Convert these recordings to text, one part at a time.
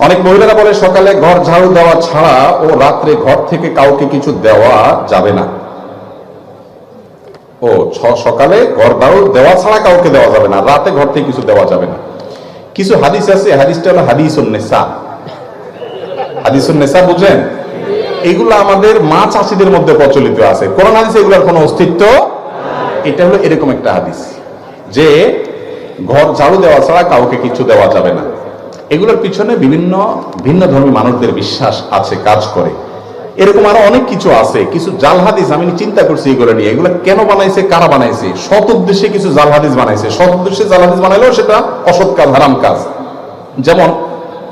অনেক মহিলারা বলে সকালে ঘর ঝাড়ু দেওয়া ছাড়া ও রাত্রে ঘর থেকে কাউকে কিছু দেওয়া যাবে না। ও সকালে ঘর ঝাড়ু দেওয়া ছাড়া কাউকে দেওয়া যাবে না, রাতে ঘর থেকে কিছু দেওয়া যাবে না। কিছু হাদিস আছে, হাদিসটা হলো হাদিসুন নেসা। হাদিসুন নেসা বুঝেন? এগুলো আমাদের মা চাষিদের মধ্যে প্রচলিত আছে, কোরআন হাদিসে এগুলোর কোনো অস্তিত্ব। এটা হলো এরকম একটা হাদিস যে ঘর ঝাড়ু দেওয়া ছাড়া কাউকে কিছু দেওয়া যাবে না। এগুলোর পিছনে বিভিন্ন ভিন্ন ধর্মী মানুষদের বিশ্বাস আছে, কাজ করে। এরকম আরো অনেক কিছু আছে, কিছু জাল হাদিস আমি চিন্তা করছি এগুলো নিয়ে। এগুলো কেন বানাইছে, কারা বানাইছে? সৎ উদ্দেশ্যে কিছু জাল হাদিস বানাইছে। সৎ উদ্দেশ্যে জাল হাদিস বানাইলেও সেটা অসৎ কাজ, হারাম কাজ। যেমন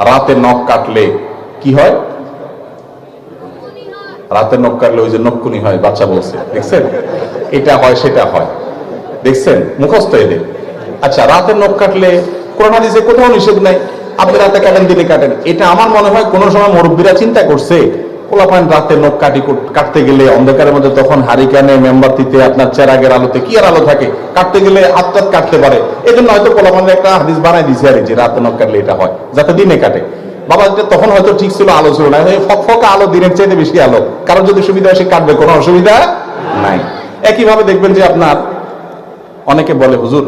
রাতে নখ কাটলে কি হয়? রাতে নখ কাটলে ওই যে নখকুনি হয়, বাচ্চা বলছে, দেখছেন? এটা হয়, সেটা হয়, দেখছেন? মুখস্থ এদের। আচ্ছা, রাতে নখ কাটলে কোরআন হাদিসে কোথাও নিষেধ নাই, আপনি রাতে কাটেন, দিনে কাটেন। এটা আমার মনে হয় কোন সময় মুরব্বীরা চিন্তা করছে, পোলাপান রাতে নখ কাটতে গেলে অন্ধকারের মধ্যে, তখন হারিকেনে মেম্বারটিতে আপনার চেরাগের আলোতে, কি আর আলো থাকে, কাটতে গেলে আত্মাত কাটতে পারে। এই জন্য হয়তো পোলাপানের একটা হাদিস বানাই দিছে আর যে রাতে নখ কাটলে এটা হয়, যাতে দিনে কাটে। বাবা তখন হয়তো ঠিক ছিল, আলো ছিল না, ফকফকা আলো, দিনের চাইতে বেশি আলো, কারণ যদি সুবিধা হয় সে কাটবে, কোনো অসুবিধা নাই। একইভাবে দেখবেন যে আপনার অনেকে বলে, হুজুর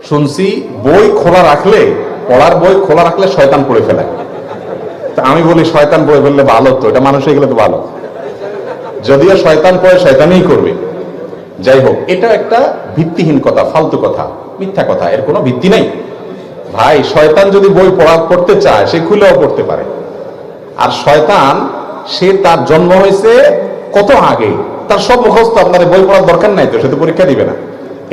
শুনছি বই খোলা রাখলে, পড়ার বই খোলা রাখলে শয়তান পড়ে ফেলে। তা আমি বলি, শয়তান পড়ে ফেললে ভালো তো, এটা মানুষ হয়ে গেলে তো ভালো। যদিও শয়তান পড়ে শয়তানই করবে। যাই হোক, এটা একটা ভিত্তিহীন কথা, ফালতু কথা, মিথ্যা কথা, এর কোনো ভিত্তি নাই। ভাই, শয়তান যদি বই পড়তে চায় সে খুলেও পড়তে পারে। আর শয়তান, সে তার জন্ম হয়েছে কত আগে, তার সব মুখস্থ, আপনার বই পড়ার দরকার নাই তো, সে তো পরীক্ষা দিবে না।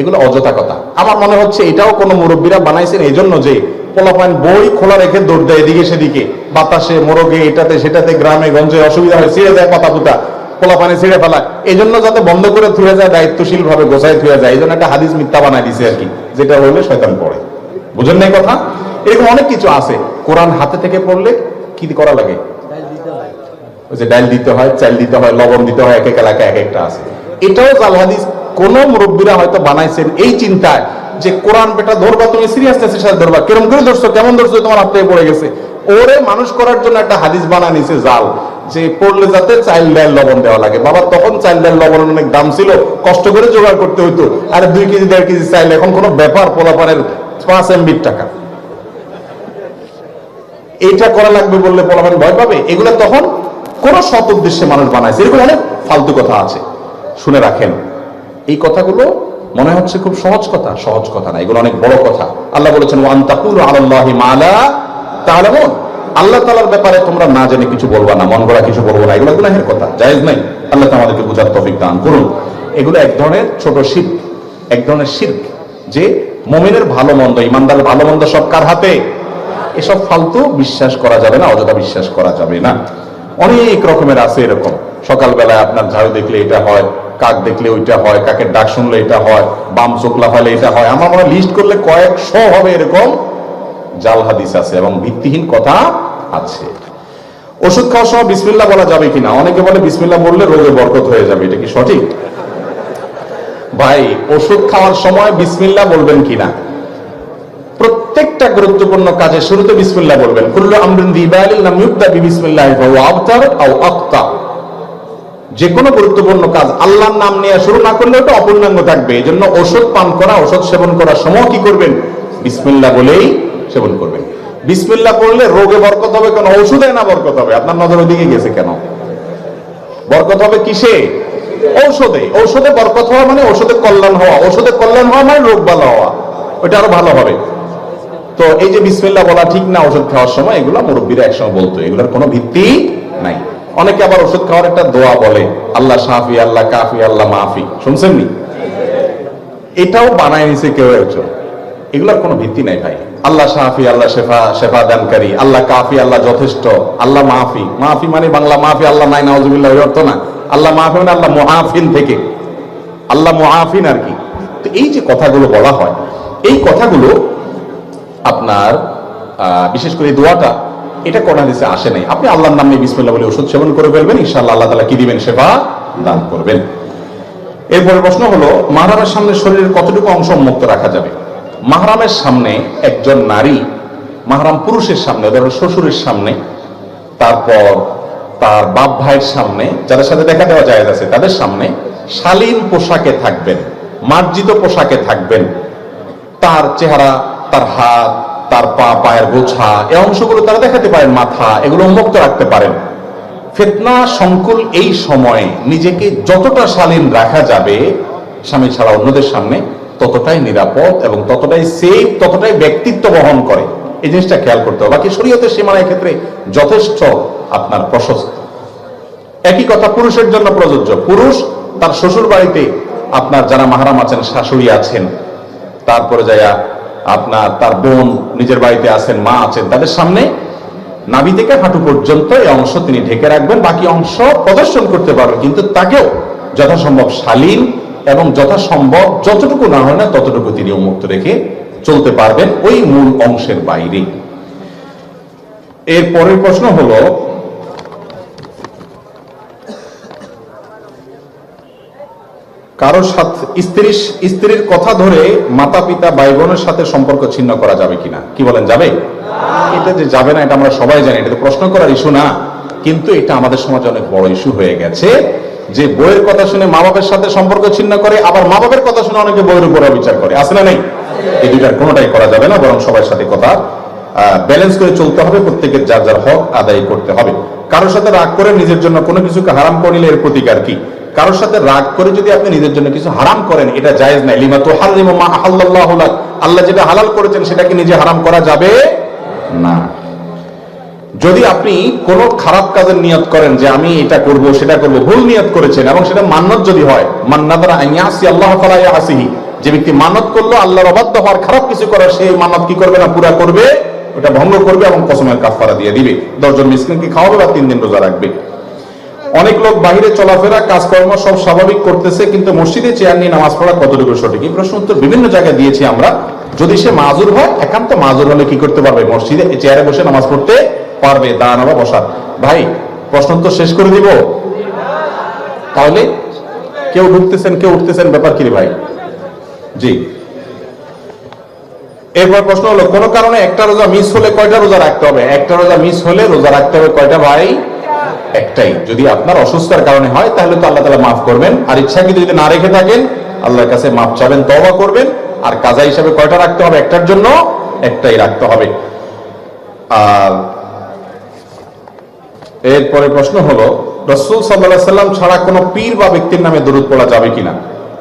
এগুলো অযথা কথা। আমার মনে হচ্ছে এটাও কোনো মুরব্বীরা বানাইছেন এই জন্য যে পোলাপান বই খোলা রেখে দৌড় দেয় এদিকে সেদিকে, বাতাসে, মোরগে, এটাতে সেটাতে, গ্রামে গঞ্জে অসুবিধা হয়, ছিঁড়ে যায় পাতা পুতা, পোলাপানে ছিঁড়ে ফেলা। এই জন্য যাতে বন্ধ করে থুয়ে যায়, দায়িত্বশীল ভাবে গোছায় থুয়ে যায়, এই জন্য একটা হাদিস মিথ্যা বানাই দিছে আর কি, যেটা হলে শয়তান পড়ে। বুঝেন নাই কথা? এরকম অনেক কিছু আছে। কোরআন হাতে থেকে পড়লে কি করা লাগে? ওই যে ডাল দিতে হয়, চাল দিতে হয়, লবণ দিতে হয়, এক এক এলাকায় এক একটা আছে। এটাও জাল হাদিস। কোন মুরব্বীরা হয়তো বানাইছেন এই চিন্তায় যে কোরআন বেটা ধরবা, তুমি সিরিয়াসনেসের সাথে ধরবা, কেরম করে ধরছো, কেমন ধরছো, তোমার হাত থেকে পড়ে গেছে। ওরে মানুষ করার জন্য একটা হাদিস বানা নিছে জাল, যে পড়লে যাতে চাল ডাল লবণ দেওয়া লাগে। বাবা, তখন চাল ডাল লবণ অনেক দাম ছিল, কষ্ট করে জোগাড় করতে হইতো। আর 2 কেজি 1.5 কেজি চাইলে এখন কোনো ব্যাপার, পোলাপানের 5 MB টাকা, এইটা করা লাগবে বললে পোলাপান ভয় পাবে। এগুলো তখন কোন সৎ উদ্দেশ্যে মানুষ বানাইছে। এরকম অনেক ফালতু কথা আছে, শুনে রাখেন। এই কথাগুলো মনে হচ্ছে খুব সহজ কথা, সহজ কথা না, এগুলো অনেক বড় কথা। আল্লাহ বলেছেন, ওয়ান তাকুলু আলাল্লাহি মা লা তা'লামুন, আল্লাহ তাআলার ব্যাপারে তোমরা না জেনে কিছু বলবা না, মন গড়া কিছু বলবো না, এগুলো গুনাহের কথা, জায়েজ নাই। আল্লাহ আমাদেরকে বুঝার তৌফিক দান করুন। এগুলো এক ধরনের ছোট শিরক, এক ধরনের শিরক, যে মুমিনের ভালো মন্দ, ইমানদারের ভালো মন্দ সব কার হাতে? এসব ফালতু বিশ্বাস করা যাবে না, অযথা বিশ্বাস করা যাবে না। অনেক রকমের আছে এরকম। সকালবেলায় আপনার ঝাড়ু দেখলে এটা হয়, কাক দেখলে ওইটা হয়, কাকের ডাক শুনলে এটা হয়, বাম চোখ লাফালে এটা হয়। আমার মনে লিস্ট করলে কয়েকশো হবে এরকম জাল হাদিস আছে এবং ভিত্তিহীন কথা আছে। ওষুধ খাওয়ার সময় বিসমিল্লাহ বলা যাবে কিনা? অনেকে বলে বিসমিল্লাহ বললে রোগে বরকত হয়ে যাবে, এটা কি সঠিক? ভাই, ওষুধ খাওয়ার সময় বিসমিল্লাহ বলবেন কিনা? প্রত্যেকটা গুরুত্বপূর্ণ কাজে শুরুতে বিসমিল্লাহ বলবেন। কুল্লু আমরিন যী বালিন লাম ইবদা বিসমিল্লাহি ফাহুয়া আবতার আও আখতা। যে কোনো গুরুত্বপূর্ণ কাজ আল্লাহর নাম নিয়ে শুরু না করলে ওটা অপূর্ণাঙ্গ থাকবে। এজন্য ওষুধ পান করা, ওষুধ সেবন করার সময় কি করবেন? বিসমিল্লাহ বলেই সেবন করবেন। বিসমিল্লাহ পড়লে রোগে বরকত হবে কেন? ওষুধে না বরকত হবে? আপনার নজর ওদিকে গেছে কেন? বরকত হবে কিসে? ঔষধে। ঔষধে বরকত হওয়া মানে ওষুধে কল্যাণ হওয়া, ওষুধে কল্যাণ হওয়া মানে রোগ ভালো হওয়া, ওইটা আরো ভালো হবে। তো এই যে বিসমিল্লাহ বলা ঠিক না ওষুধ খাওয়ার সময়, এগুলো মুরব্বীরা একসময় বলতো, এগুলোর কোনো ভিত্তি নাই। অনেকে আবার ওষুধ খাওয়ার একটা দোয়া বলে, আল্লাহ শাফি, আল্লাহ কাফি, আল্লাহ মাফি, শুনছেন নি? এটাও বানায় নিছে কেউ একজন। এগুলোর কোনো ভিত্তি নাই ভাই। আল্লাহ শাফি, আল্লাহ শেফা দানকারী, আল্লাহ কাফি, আল্লাহ যথেষ্ট, আল্লাহ মাফি। মাফি মানে বাংলা মাফি, আল্লাহ নাই, নাউজুবিল্লাহ, ওই অর্থ না। আল্লাহ মাফি মানে আল্লাহ মুআফিন থেকে, আল্লাহ মুআফিন আর কি। তো এই যে কথাগুলো বলা হয়, এই কথাগুলো আপনার বিশেষ করে এই দোয়াটা, এটা কোরআন হাদিসে আসে নাই। আপনি আল্লাহর নামে বিসমিল্লাহ বলে ওষুধ সেবন করে ফেলবেন, ইনশাআল্লাহ আল্লাহ তাআলা কি দিবেন? শেফা দান করবেন। এরপরে প্রশ্ন হলো, মাহরামের সামনে শরীরের কতটুকু অংশ উন্মুক্ত রাখা যাবে? মাহরামের সামনে একজন নারী মাহরাম পুরুষের সামনে, ধরুন শ্বশুরের সামনে, তারপর তার বাপ ভাইয়ের সামনে, যাদের সাথে দেখা দেওয়া জায়েজ আছে তাদের সামনে শালীন পোশাকে থাকবেন, মার্জিত পোশাকে থাকবেন। তার চেহারা, তার হাত, তার পা, পায়ের গোছা, এই অংশগুলো তারা দেখাতে পারেন, মাথা, এগুলো উন্মুক্ত রাখতে পারেন। ফিতনা সংকুল এই সময়ে নিজেকে যতটা শালীন রাখা যাবে স্বামী ছাড়া অন্যদের সামনে, ততটাই নিরাপদ এবং ততটাই সেফ, ততটাই ব্যক্তিত্ব বহন করে। এই জিনিসটা খেয়াল করতে হবে। বাকি শরীয়তের সীমানার ক্ষেত্রে যথেষ্ট আপনার প্রশস্ত। একই কথা পুরুষের জন্য প্রযোজ্য। পুরুষ তার শ্বশুর বাড়িতে আপনার যারা মাহরাম আছেন, শাশুড়ি আছেন, তারপরে যাইয়া আপনার তার বোন নিজের বাড়িতে আছেন, মা আছেন, তাদের সামনে নাভি থেকে হাঁটু পর্যন্ত এই অংশ তিনি ঢেকে রাখবেন, বাকি অংশ প্রদর্শন করতে পারবেন, কিন্তু তাকেও যথাসম্ভব শালীন এবং যথাসম্ভব যতটুকু না হয় না ততটুকু তিনি উন্মুক্ত রেখে চলতে পারবেন ওই মূল অংশের বাইরে। এর পরের প্রশ্ন হলো, কারোর সাথে স্ত্রীর কথা ধরে মাতা পিতা ভাই বোনের সাথে সম্পর্ক ছিন্ন করা যাবে কিনা? কি বলেন, যাবে? এটা যে যাবে না এটা আমরা সবাই জানি, এটা তো প্রশ্ন করার ইস্যু না, কিন্তু এটা আমাদের সমাজে অনেক বড় ইস্যু হয়ে গেছে যে বইয়ের কথা শুনে মা বাবার সাথে সম্পর্ক ছিন্ন করে, আবার মা বাবার কথা শুনে অনেকে বইয়ের উপর বিচার করে। আছে না নেই? এই দুইটার কোনোটাই করা যাবে না, বরং সবার সাথে কথা ব্যালেন্স করে চলতে হবে, প্রত্যেকের যার যার হক আদায় করতে হবে। কারোর সাথে রাগ করে নিজের জন্য কোনো কিছুকে হারাম করলে এর প্রতিকার কি? কারোর সাথে রাগ করে যদি আপনি নিজের জন্য কিছু হারাম করেন, এটা জায়েজ নাই। লিমা তুহাররিমু মা আহাল্লাল্লাহু লাক, আল্লাহ যেটা হালাল করেছেন সেটাকে নিজে হারাম করা যাবে না। যদি আপনি কোনো খারাপ কাজের নিয়ত করেন যে আমি এটা করব সেটা করব, ভুল নিয়ত করেছেন এবং সেটা মান্নত যদি হয়, মান্নাদারা আইয়াসি আল্লাহ ফালা ইয়াসিহি, যে ব্যক্তি মানত করলো আল্লাহর অবাধ্য হওয়ার, খারাপ কিছু করার, সেই মানত কি করবে না, পুরা করবে, ওটা ভঙ্গ করবে এবং কসমের কাফারা দিয়ে দিবে, 10 জন মিসকিনকে খাওয়াবে বা 3 দিন রোজা রাখবে। অনেক লোক বাহিরে চলাফেরা কাজকর্ম সব স্বাভাবিক করতেছে, কিন্তু মসজিদে চেয়ার নিয়ে নামাজ পড়া কতটুকু সঠিক? এই প্রশ্ন উত্তর বিভিন্ন জায়গায় দিয়েছি আমরা। যদি সে মাজুর হয়, একান্ত মাজুর হলে কি করতে পারবে? মসজিদে চেয়ারে বসে নামাজ পড়তে পারবে, দাঁড়ানো বা বসার। ভাই প্রশ্ন উত্তর শেষ করে দিব? তাহলে কেউ ঢুকতেছেন, কেউ উঠতেছেন, ব্যাপার কি রে ভাই? জি। এরপর প্রশ্ন হলো, কোন কারণে একটা রোজা মিস হলে কয়টা রোজা রাখতে হবে? একটা রোজা মিস হলে রোজা রাখতে হবে কয়টা ভাই? একটাই। যদি আপনার অসুস্থতার কারণে হয় তাহলে তো আল্লাহ তাআলা মাফ করবেন, আর ইচ্ছাকৃত যদি না রেখে থাকেন আল্লাহর কাছে মাফ চাবেন, তওবা করবেন। আর কাজা হিসাবে কয়টা রাখতে হবে? একটার জন্য একটাই রাখতে হবে। আর এরপরে প্রশ্ন হলো, রাসূল সাল্লাল্লাহু আলাইহি সাল্লাম ছাড়া কোনো পীর বা ব্যক্তির নামে দরুদ পড়া যাবে কিনা?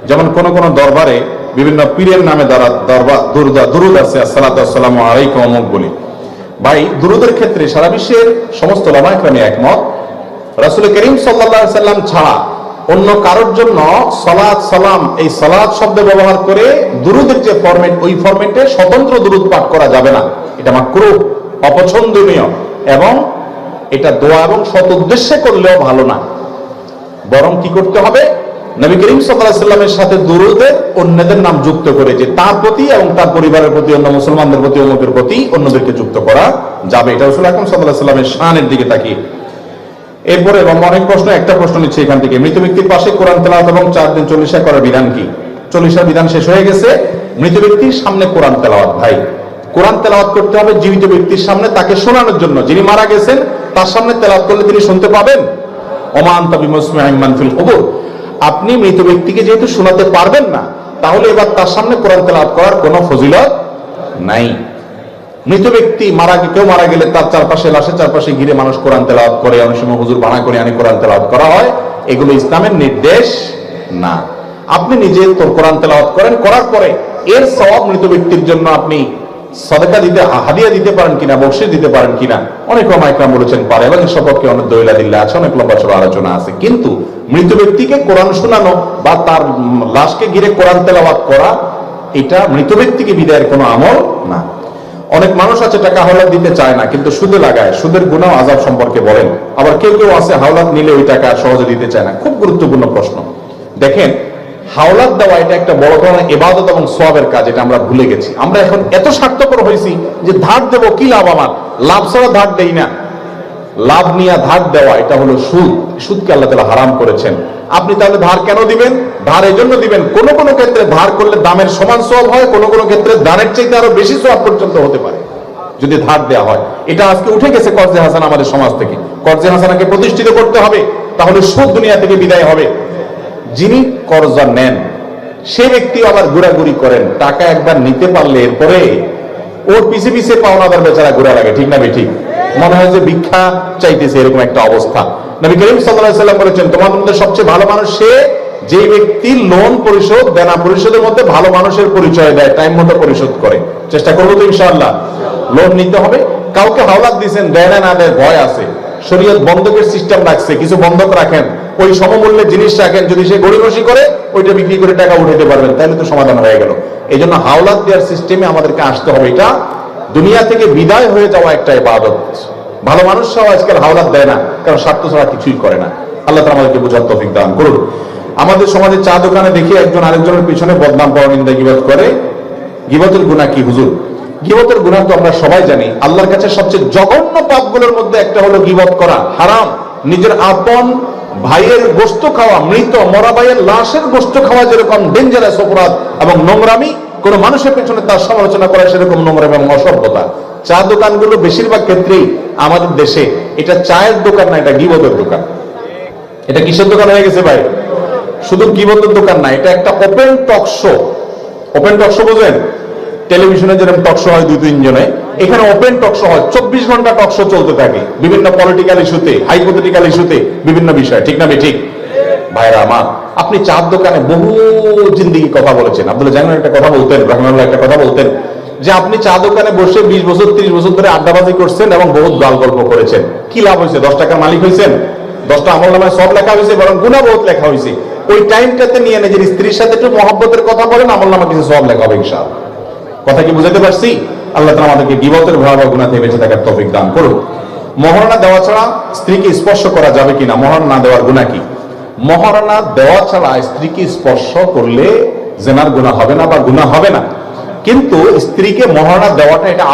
যেমন কোন কোন দরবারে বিভিন্ন পীরের নামে দরুদ আছে, আসসালাতু ওয়াসসালামু আলাইকা অমুক বলি। ভাই দুরুদের ক্ষেত্রে সারা বিশ্বের সমস্ত উলামায়ে কেরাম একমত, রাসূল করিম সাল্লাল্লাহু আলাইহি সাল্লাম ছাড়া অন্য কারোর জন্য সালাত, সালাম, এই সালাত শব্দ ব্যবহার করে দুরুদের যে ফরম্যাট, ওই ফরম্যাটে স্বতন্ত্র দুরুদ পাঠ করা যাবে না। এটা মাকরুহ, অপছন্দনীয়, এবং এটা দোয়া এবং সৎ উদ্দেশ্যে করলেও ভালো না। বরং কি করতে হবে? নবী করিম সাল্লাল্লাহু আলাইহি সাল্লামের সাথে দুরুদে অন্যদের নাম যুক্ত করে, যে তার প্রতি এবং তার পরিবারের প্রতি, অন্য মুসলমানদের প্রতি, অমুকের প্রতি অন্যদেরকে যুক্ত করা যাবে। এটা রাসূল আকরাম সাল্লাল্লাহু আলাইহি সাল্লামের শানের দিকে তাকিয়ে। এরপরে অনেক প্রশ্ন, একটা প্রশ্ন নিচ্ছে এখান থেকে, মৃত ব্যক্তির পাশে কোরআন তেলাওয়াত এবং 4 দিন 40 করার বিধান কি? 40 বিধান শেষ হয়ে গেছে, মৃত ব্যক্তির সামনে কোরআন তেলাওয়াত। ভাই কোরআন তেলাওয়াত করতে হবে জীবিত ব্যক্তির সামনে, তাকে শোনানোর জন্য। যিনি মারা গেছেন তার সামনে তেলাওয়াত করলে তিনি শুনতে পাবেন। ওমা আনতা বিমুসমিইন মান ফিল কুবুর। আপনি মৃত ব্যক্তিকে যেহেতু শোনাতে পারবেন না, তাহলে এবার তার সামনে কোরআন তেলাওয়াত করার কোনো ফজিলত নাই। মৃত ব্যক্তি কেউ মারা গেলে তার চারপাশে, লাশের চারপাশে ঘিরে মানুষ কোরআন তেলাওয়াত করে, অনেক সময় হুজুর বানা করে আনি কোরআন তেলাওয়াত করা হয়, এগুলো ইসলামের নির্দেশ না। আপনি নিজে তোর কোরআন তেলাওয়াত করেন, করার পরে এর সওয়াব মৃত ব্যক্তির জন্য আপনি সাদাকা দিতে, হাদিয়া দিতে পারেন কিনা, বকশিশ দিতে পারেন কিনা, অনেক ওলামায়ে কেরাম বলেছেন পারে, এবং এর সম্পর্কে অনেক দলিল আদিল্লাহ আছে, অনেক লম্বা চড়া আলোচনা আছে। কিন্তু মৃত ব্যক্তিকে কোরআন শোনানো বা তার লাশকে ঘিরে কোরআন তেলাওয়াত করা, এটা মৃত ব্যক্তিকে বিদায়ের কোনো আমল না। অনেক মানুষ আছে টাকা হাওলাত দিতে চায় না, কিন্তু সুদে লাগায়, সুদের গুনাহ আযাব সম্পর্কে বলেন। আবার কেউ কেউ আছে হাওলাত নিলে ওই টাকা সহজে দিতে চায় না। খুব গুরুত্বপূর্ণ প্রশ্ন। দেখেন, হাওলাত দেওয়া এটা একটা বড় ধরনের ইবাদত এবং সওয়াবের কাজ, এটা আমরা ভুলে গেছি। আমরা এখন এত স্বার্থপর হয়েছি যে ধার দেব, কি লাভ আমার? লাভ ছাড়া ধার দেই না। লাভ নিয়ে ধার দেওয়া, এটা হলো সুদ। সুদকে আল্লাহ তাআলা হারাম করেছেন। আপনি তাহলে ধার কেন দিবেন? ধার এই জন্য দিবেন, কোন কোন ক্ষেত্রে ধার করলে দামের সমান সওয়াব হয়, কোন কোন ক্ষেত্রে দানের চাইতে আরো বেশি সওয়াব পর্যন্ত হতে পারে। যদি ধার দেওয়া হয়। এটা আজকে উঠে গেছে কর্জে হাসান আমাদের সমাজ থেকে। কর্জে হাসানাকে প্রতিষ্ঠিত করতে হবে, তাহলে সুদ দুনিয়া থেকে বিদায় হবে। যিনি কর্জ নেন সে ব্যক্তি আবার ঘোরাঘুরি করেন, টাকা একবার নিতে পারলে এরপরে ওর পিছে পিছে পাওনাদার বেচারা ঘোরা লাগে, ঠিক না ঠিক? মনে হয় যে ভিক্ষা চাইতেছে, এরকম একটা অবস্থা। নবী করিম সাল্লাল্লাহু আলাইহি সাল্লাম বলেছেন, তোমাদের মধ্যে সবচেয়ে ভালো মানুষ সে যে ব্যক্তি লোন পরিশোধ, দেনা পরিশোধের মধ্যে ভালো মানুষের পরিচয় দেয়, টাইম মতো পরিশোধ করে। চেষ্টা করবো তো ইনশাআল্লাহ। লোন নিতে হবে, কাউকে হাওলাত দিয়েছেন, দেয় না দেয় ভয় আছে, শরীয়ত বন্ধকের সিস্টেম রাখছে, কিছু বন্ধক রাখেন, ওই সমমূল্যের জিনিস রাখেন, যদি সে গড়িমসি করে ওইটা বিক্রি করে টাকা উঠাতে পারবেন, তাহলে তো সমাধান হয়ে গেল। এই জন্য হাওলাত দেওয়ার সিস্টেমে আমাদেরকে আসতে হবে। এটা দুনিয়া থেকে বিদায় হয়ে যাওয়া একটা ইবাদত। ভালো মানুষরাও আজকাল হাওলাত দেয় না, কারণ স্বার্থ ছাড়া কিছুই করে না। আল্লাহ তাআলা আমাদেরকে বোঝার তৌফিক দান করুন। আমাদের সমাজে চা দোকানে দেখি একজন আরেকজনের পিছনে বদনাম পরনিন্দা গীবত করে। গীবতের গুনাহ কি হুজুর? গীবতের গুনাহ তো আমরা সবাই জানি, আল্লাহর কাছে সবচেয়ে জঘন্য পাপগুলোর মধ্যে একটা হলো গীবত করা, হারাম। নিজের আপন ভাইয়ের গোশত খাওয়া, মৃত মরা ভাইয়ের লাশের গোশত খাওয়া যেরকম ডেঞ্জারাস অপরাধ এবং নোংরামি, কোন মানুষের পেছনে তার সমালোচনা করা সেরকম নোংরামি এবং অসভ্যতা। চা দোকানগুলো বেশিরভাগ ক্ষেত্রেই আমাদের দেশে এটা চায়ের দোকান না, এটা গীবতের দোকান। এটা কিসের দোকান হয়ে গেছে ভাই? শুধু গীবতের দোকান না, এটা একটা open talk show. Open talk show বোঝেন? টেলিভিশনে যেরকম টক শো হয় 2-3 জনে, এখানে ওপেন টক শো হয়, 24 ঘন্টা টক শো চলতে থাকে, বিভিন্ন পলিটিক্যাল ইস্যুতে, হাইপোথেটিক্যাল ইস্যুতে, বিভিন্ন বিষয়, ঠিক না ঠিক? ভাইরা আমার, আপনি চার দোকানে বহু জিন্দেগি কথা বলেছেন। আব্দুল্লাহ জানেন একটা কথা বলতেন, রহমানুল্লাহ একটা কথা বলতেন, যে আপনি চা দোকানে বসে 20 বছর 30 বছর ধরে আড্ডাবাজি করছেন এবং বহুত গাল গল্প করেছেন। কি লাভ হয়েছে? 10 টাকার মালিক হয়েছেন? 10টা আমলনামায় সব লেখা হয়েছে, বরং গুনাহ বহুত লেখা হয়েছে। ওই টাইমটাতে নিয়ে নিজের স্ত্রীর সাথে একটু মহব্বতের কথা বলেন, আমলনামা কিছু সব লেখা হবে ইনশাআল্লাহ। কথা কি বুঝাতে পারছি? আল্লাহ তাআলা আমাদেরকে গীবতের ভয়াবহ গুনাহ থেকে বেঁচে থাকার তৌফিক দান করুন। মহারণা দেওয়া ছাড়া স্ত্রীকে স্পর্শ করা যাবে কিনা? মহারণা না দেওয়ার গুনাহ কি? মহারণা দেওয়া ছাড়া স্ত্রীকে স্পর্শ করলে জেনার গুনাহ হবে না বা গুনাহ হবে না, কিন্তু স্ত্রীকে মহারণা দেওয়াটা এটা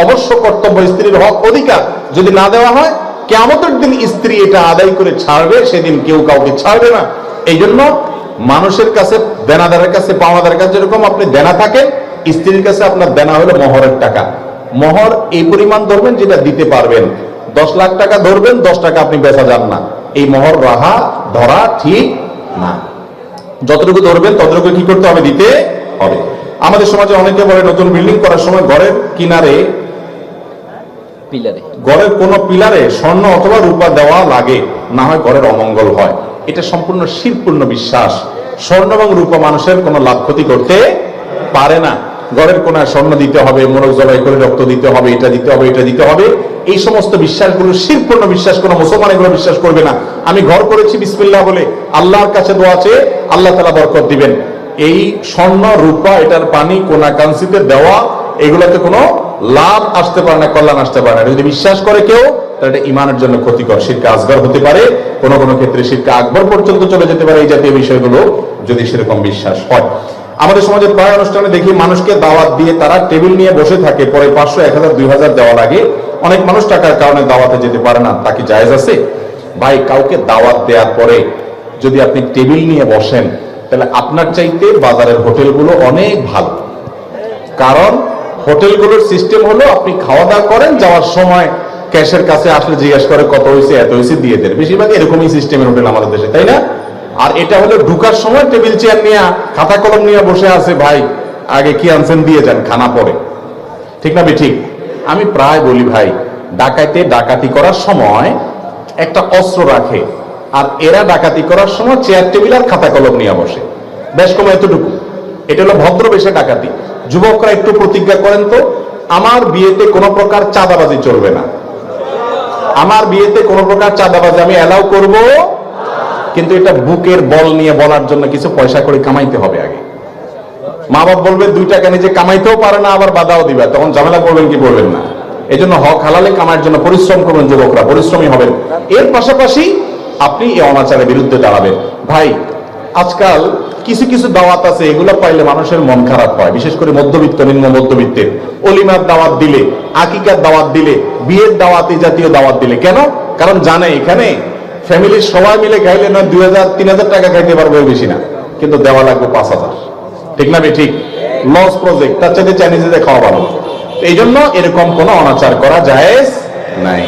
অবশ্য কর্তব্য, স্ত্রীর হক, অধিকার। যদি না দেওয়া হয়, কিয়ামতের দিন স্ত্রী এটা আদায় করে ছাড়বে, সেদিন কেউ কাউকে ছাড়বে না। এই জন্য মানুষের কাছে, দেনাদারের কাছে, পাওনাদারের কাছে যেরকম আপনি দেনা থাকেন, স্ত্রীর কাছে আপনার দেনা হলো মহরের টাকা। মহর এই পরিমাণ ধরবেন যেটা দিতে পারবেন। 10 লাখ টাকা ধরবেন, 10 টাকা আপনি বেচা যান না, এই মহর ধরা ঠিক না। যতটুকু ধরবেন ততটুকু কি করতে হবে? দিতে হবে। আমাদের সমাজে অনেকে বলে নতুন বিল্ডিং করার সময় ঘরের কিনারে, ঘরের কোন পিলারে স্বর্ণ অথবা রূপা দেওয়া লাগে, না হয় ঘরের অমঙ্গল হয়। এটা সম্পূর্ণ শিরপূর্ণ বিশ্বাস। স্বর্ণ এবং রূপা মানুষের কোনো লাভ ক্ষতি করতে পারে না। ঘরের কোনায় স্বর্ণ দিতে হবে, মোরগ জবাই করে রক্ত দিতে হবে, এটা দিতে হবে, এটা দিতে হবে, এই সমস্ত বিশ্বাসগুলো শিরপূর্ণ বিশ্বাস। কোনো মুসলমান এগুলো বিশ্বাস করবে না। আমি ঘর করেছি বিসমিল্লাহ বলে, আল্লাহর কাছে দোয়া আছে, আল্লাহ তাআলা বরকত দিবেন। এই স্বর্ণ রূপা, এটার পানি কোনা কাঞ্চিতে দেওয়া, এগুলোতে কোনো লাভ আসতে পারে না, কল্যাণ আসতে পারে না। যদি বিশ্বাস করে কেউ, তাহলে এটা ইমানের জন্য ক্ষতিকর, শিরকে আসগর হতে পারে, কোনো কোনো ক্ষেত্রে শিরকে আকবর পর্যন্ত চলে যেতে পারে, এই জাতীয় বিষয়গুলো যদি সেরকম বিশ্বাস হয়। আমাদের সমাজে প্রায় অনুষ্ঠানে দেখি মানুষকে দাওয়াত দিয়ে তারা টেবিল নিয়ে বসে থাকে, পরে 500, 1000, 2000 দেওয়া লাগে। অনেক মানুষ টাকার কারণে দাওয়াতে যেতে পারে না, তা কি জায়েজ আছে? ভাই, কাউকে দাওয়াত দেওয়ার পরে যদি আপনি টেবিল নিয়ে বসেন, তাহলে আপনার চাইতে বাজারের হোটেলগুলো অনেক ভালো। কারণ হোটেলগুলোর সিস্টেম হলো আপনি খাওয়া দাওয়া করেন, যাওয়ার সময় ক্যাশের কাছে আসলে জিজ্ঞেস করে কত হয়েছে, এত হয়েছে, দিয়ে দেন। বেশিরভাগ এরকমই সিস্টেমের হোটেল আমাদের দেশে, তাই না? আর এটা হলো ঢুকার সময় টেবিল চেয়ার নিয়ে, খাতা কলম নিয়ে বসে আছে, ভাই আগে কি আনছেন দিয়ে যান, খানা পরে, ঠিক না ঠিক? আমি প্রায় বলি ভাই, ডাকাতি করার সময় একটা অস্ত্র রাখে, আর এরা ডাকাতি করার সময় চেয়ার টেবিল আর খাতা কলম নিয়ে বসে, বেশ কম এতটুকু। এটা হলো ভদ্র বেশে ডাকাতি। যুবকরা একটু প্রতিজ্ঞা করেন তো, আমার বিয়েতে কোনো প্রকার চাঁদাবাজি চলবে না। আমার বিয়েতে কোনো প্রকার চাঁদাবাজি আমি অ্যালাউ করব, কিন্তু এটা বুকের বল নিয়ে বলার জন্য কিছু পয়সা করে কামাইতে হবে আগে। মা বাপ বলবে 2 টাকা নিজে কামাইতেও পারে না, আবার বাধাও দিবে, তখন ঝামেলা করবেন কি বলবেন না? এই জন্য হক হালালে কামাইয়ের জন্য পরিশ্রম করবেন, যুবকরা পরিশ্রমী হবেন। এর পাশাপাশি আপনি এই অনাচারের বিরুদ্ধে দাঁড়াবেন। ভাই, আজকাল কিছু কিছু দাওয়াত আছে, এগুলো পাইলে মানুষের মন খারাপ হয়, বিশেষ করে মধ্যবিত্ত, নিম্ন মধ্যবিত্তের। অলিমার দাওয়াত দিলে, আকিকার দাওয়াত দিলে, বিয়ের দাওয়াত, এই জাতীয় দাওয়াত দিলে, কেন? কারণ জানে এখানে ফ্যামিলির সবাই মিলে খাইলে না 2000-3000 টাকা খাইতে পারবে, বেশি না, কিন্তু দেওয়া লাগবে 5000। ঠিক না ঠিক? লস প্রজেক্ট, তার চাইতে চাইনিজে খাওয়া ভালো। এই জন্য এরকম কোনো অনাচার করা জায়েজ নাই।